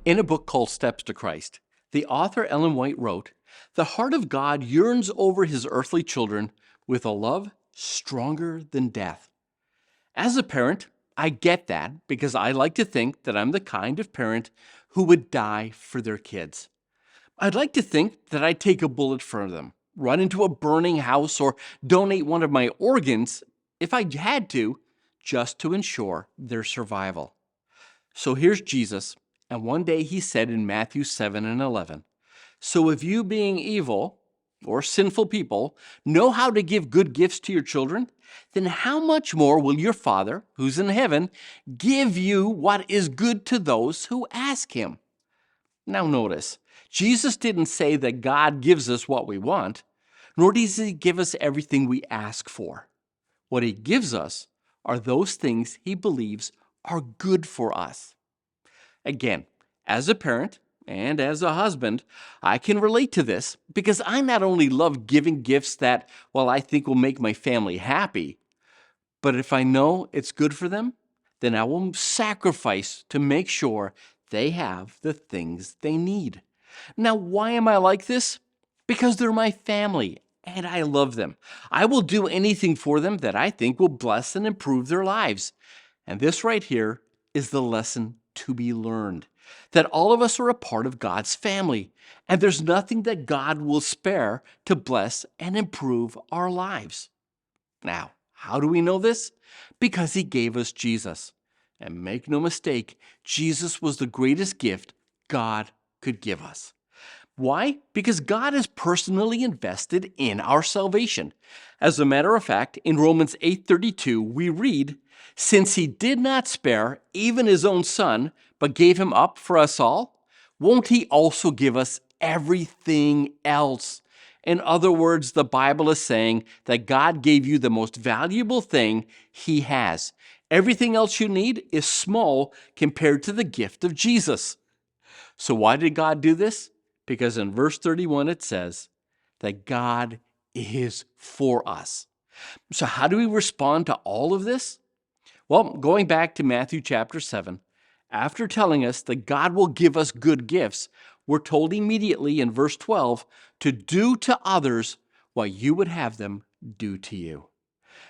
In a book called Steps to Christ, the author Ellen White wrote, "The heart of God yearns over his earthly children with a love stronger than death." As a parent, I get that because I like to think that I'm the kind of parent who would die for their kids. I'd like to think that I'd take a bullet for them, run into a burning house, or donate one of my organs if I had to, just to ensure their survival. So here's Jesus, and one day he said in Matthew 7:11, "So if you, being evil or sinful people, know how to give good gifts to your children, then how much more will your Father, who's in heaven, give you what is good to those who ask him?" Now notice, Jesus didn't say that God gives us what we want, nor does he give us everything we ask for. What he gives us are those things he believes are good for us. Again, as a parent and as a husband, I can relate to this because I not only love giving gifts that, well, I think will make my family happy, but if I know it's good for them, then I will sacrifice to make sure they have the things they need. Now, why am I like this? Because they're my family and I love them. I will do anything for them that I think will bless and improve their lives. And this right here is the lesson to be learned, that all of us are a part of God's family, and there's nothing that God will spare to bless and improve our lives. Now, how do we know this? Because he gave us Jesus. And make no mistake, Jesus was the greatest gift God could give us. Why? Because God is personally invested in our salvation. As a matter of fact, in Romans 8:32, we read, "Since he did not spare even his own son, but gave him up for us all, won't he also give us everything else?" In other words, the Bible is saying that God gave you the most valuable thing he has. Everything else you need is small compared to the gift of Jesus. So why did God do this? Because in verse 31 it says that God is for us. So how do we respond to all of this? Well, going back to Matthew chapter 7, after telling us that God will give us good gifts, we're told immediately in verse 12 to do to others what you would have them do to you.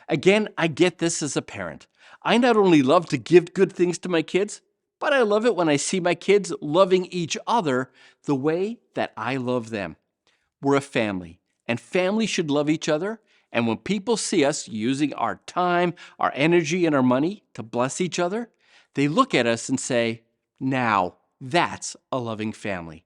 Again, I get this as a parent. I not only love to give good things to my kids, but I love it when I see my kids loving each other the way that I love them. We're a family, and families should love each other. And when people see us using our time, our energy, and our money to bless each other, they look at us and say, "Now, that's a loving family."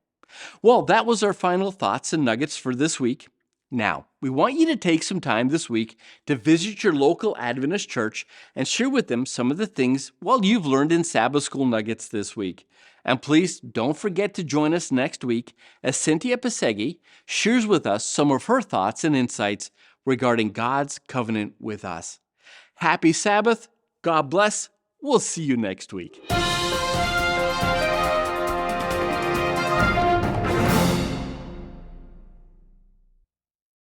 Well, that was our final thoughts and nuggets for this week. Now, we want you to take some time this week to visit your local Adventist church and share with them some of the things, well, you've learned in Sabbath School Nuggets this week. And please don't forget to join us next week as Cynthia Paseghi shares with us some of her thoughts and insights regarding God's covenant with us. Happy Sabbath. God bless. We'll see you next week.